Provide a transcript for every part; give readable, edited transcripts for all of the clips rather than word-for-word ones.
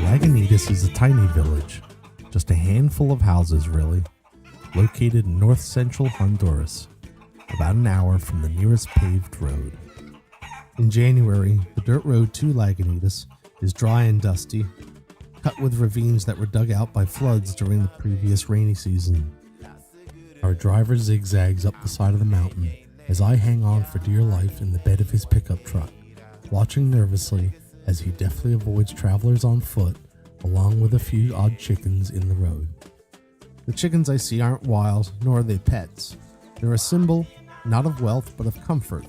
Lagunitas is a tiny village, just a handful of houses really, located in north-central Honduras, about an hour from the nearest paved road. In January, the dirt road to Lagunitas is dry and dusty, cut with ravines that were dug out by floods during the previous rainy season. Our driver zigzags up the side of the mountain as I hang on for dear life in the bed of his pickup truck, watching nervously as he deftly avoids travelers on foot, along with a few odd chickens in the road. The chickens I see aren't wild, nor are they pets. They're a symbol, not of wealth, but of comfort.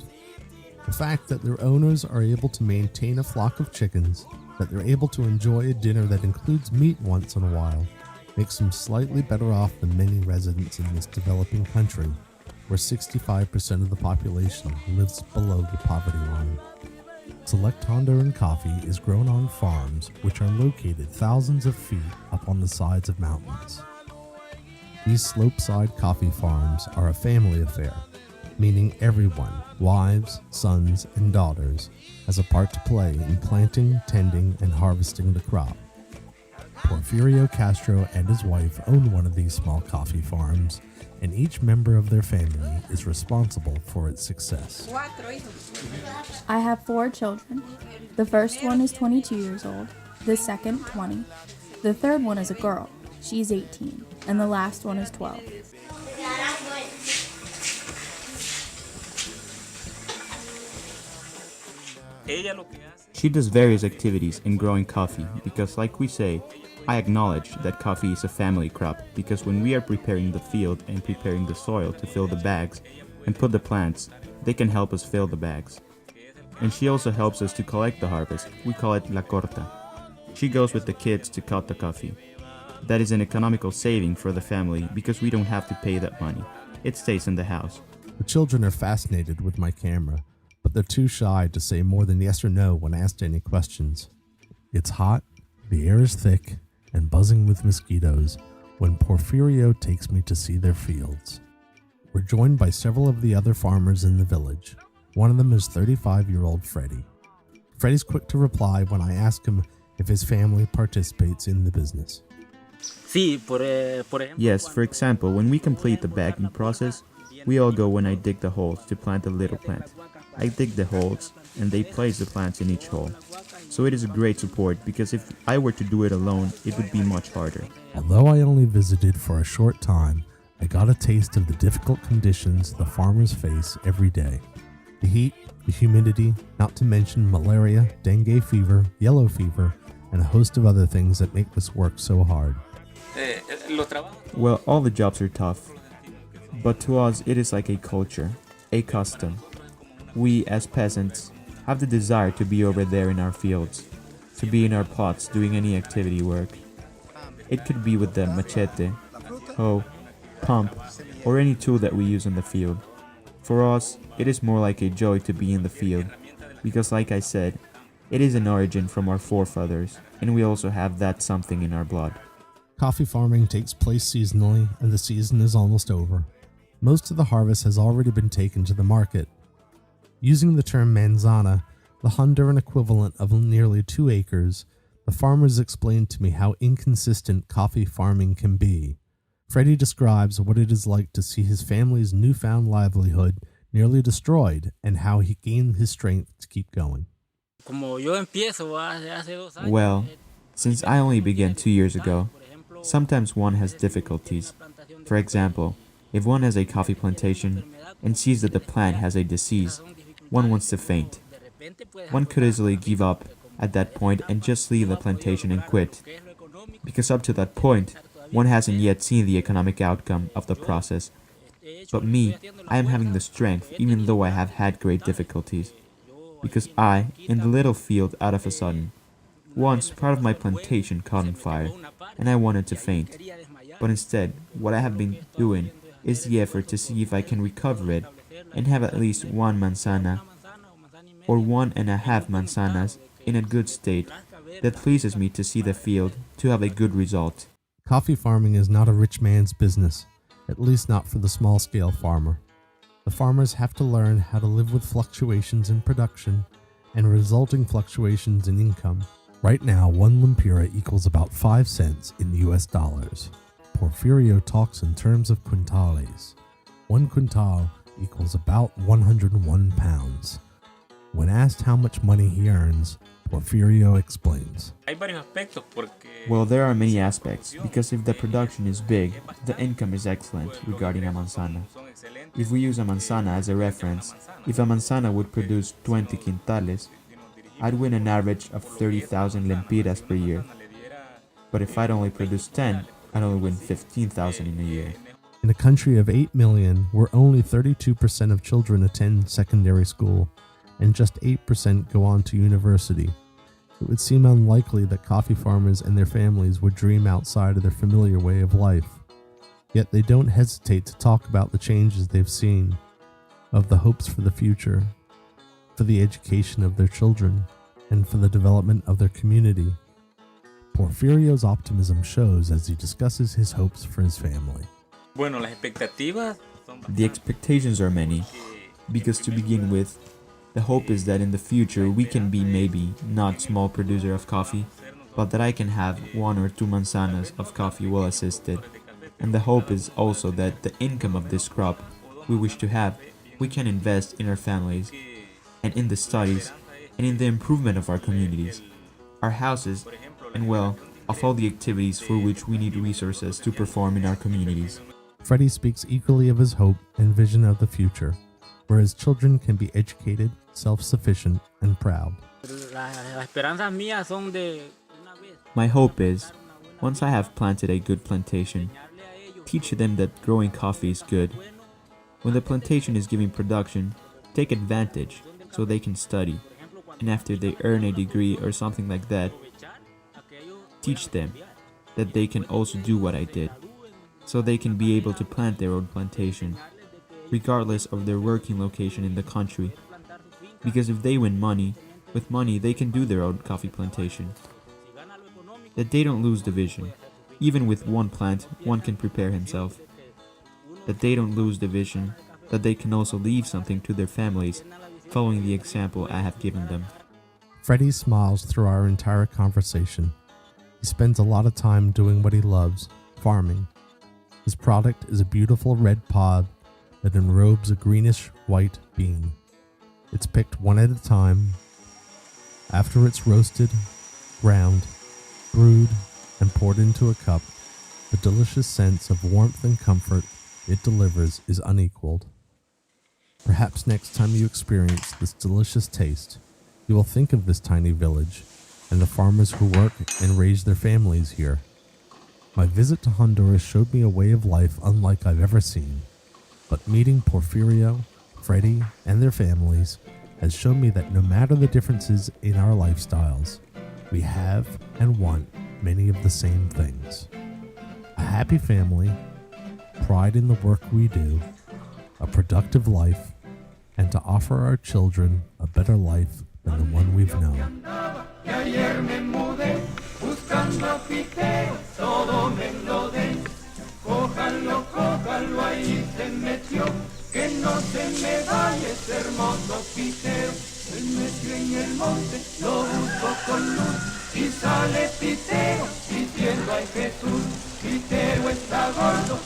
The fact that their owners are able to maintain a flock of chickens, that they're able to enjoy a dinner that includes meat once in a while, makes them slightly better off than many residents in this developing country, where 65% of the population lives below the poverty line. Select Honduran coffee is grown on farms which are located thousands of feet up on the sides of mountains. These slope-side coffee farms are a family affair, meaning everyone, wives, sons, and daughters, has a part to play in planting, tending, and harvesting the crop. Porfirio Castro and his wife own one of these small coffee farms, and each member of their family is responsible for its success. I have 4 children. The first one is 22 years old, the second 20. The third one is a girl, she's 18, and the last one is 12. She does various activities in growing coffee because, like we say, I acknowledge that coffee is a family crop because when we are preparing the field and preparing the soil to fill the bags and put the plants, they can help us fill the bags. And she also helps us to collect the harvest. We call it la corta. She goes with the kids to cut the coffee. That is an economical saving for the family because we don't have to pay that money. It stays in the house. The children are fascinated with my camera, but they're too shy to say more than yes or no when asked any questions. It's hot, the air is thick, and buzzing with mosquitoes when Porfirio takes me to see their fields. We're joined by several of the other farmers in the village. One of them is 35-year-old Freddy. Freddy's quick to reply when I ask him if his family participates in the business. Yes, for example, when we complete the bagging process, we all go when I dig the holes to plant a little plant. I dig the holes and they place the plants in each hole. So it is a great support because if I were to do it alone, it would be much harder. Although I only visited for a short time, I got a taste of the difficult conditions the farmers face every day. The heat, the humidity, not to mention malaria, dengue fever, yellow fever, and a host of other things that make this work so hard. Well, all the jobs are tough, but to us it is like a culture, a custom. We, as peasants, have the desire to be over there in our fields, to be in our plots doing any activity work. It could be with the machete, hoe, pump, or any tool that we use in the field. For us, it is more like a joy to be in the field, because like I said, it is an origin from our forefathers, and we also have that something in our blood. Coffee farming takes place seasonally, and the season is almost over. Most of the harvest has already been taken to the market. Using the term manzana, the Honduran equivalent of nearly 2 acres, the farmers explained to me how inconsistent coffee farming can be. Freddy describes what it is like to see his family's newfound livelihood nearly destroyed and how he gained his strength to keep going. Well, since I only began 2 years ago, sometimes one has difficulties. For example, if one has a coffee plantation and sees that the plant has a disease, one wants to faint. One could easily give up at that point and just leave the plantation and quit, because up to that point, one hasn't yet seen the economic outcome of the process. But me, I am having the strength even though I have had great difficulties, because I, in the little field out of a sudden, once part of my plantation caught on fire, and I wanted to faint. But instead, what I have been doing is the effort to see if I can recover it and have at least 1 manzana or 1.5 manzanas in a good state that pleases me to see the field to have a good result. Coffee farming is not a rich man's business, at least not for the small-scale farmer. The farmers have to learn how to live with fluctuations in production and resulting fluctuations in income. Right now, 1 lempira equals about 5 cents in US dollars. Porfirio talks in terms of quintales. 1 quintal equals about 101 pounds. When asked how much money he earns, Porfirio explains. Well, there are many aspects, because if the production is big, the income is excellent regarding a manzana. If we use a manzana as a reference, if a manzana would produce 20 quintales, I'd win an average of 30,000 lempiras per year. But if I'd only produce 10, I'd only win 15,000 in a year. In a country of 8 million, where only 32% of children attend secondary school, and just 8% go on to university, it would seem unlikely that coffee farmers and their families would dream outside of their familiar way of life. Yet they don't hesitate to talk about the changes they've seen, of the hopes for the future, for the education of their children, and for the development of their community. Porfirio's optimism shows as he discusses his hopes for his family. The expectations are many, because to begin with, the hope is that in the future we can be maybe not small producer of coffee, but that I can have 1 or 2 manzanas of coffee well assisted. And the hope is also that the income of this crop we wish to have, we can invest in our families, and in the studies, and in the improvement of our communities, our houses, and well, of all the activities for which we need resources to perform in our communities. Freddie speaks equally of his hope and vision of the future, where his children can be educated, self-sufficient, and proud. My hope is, once I have planted a good plantation, teach them that growing coffee is good. When the plantation is giving production, take advantage so they can study, and after they earn a degree or something like that, teach them that they can also do what I did, so they can be able to plant their own plantation, regardless of their working location in the country. Because if they win money, with money they can do their own coffee plantation. That they don't lose the vision. Even with 1 plant, one can prepare himself. That they don't lose the vision, that they can also leave something to their families, following the example I have given them. Freddie smiles through our entire conversation. He spends a lot of time doing what he loves, farming. His product is a beautiful red pod that enrobes a greenish-white bean. It's picked 1 at a time. After it's roasted, ground, brewed, and poured into a cup, the delicious sense of warmth and comfort it delivers is unequaled. Perhaps next time you experience this delicious taste, you will think of this tiny village and the farmers who work and raise their families here. My visit to Honduras showed me a way of life unlike I've ever seen, but meeting Porfirio, Freddie, and their families has shown me that no matter the differences in our lifestyles, we have and want many of the same things. A happy family, pride in the work we do, a productive life, and to offer our children a better life than the one we've known. Y sale Pitero diciendo ay Jesús, Pitero está gordo,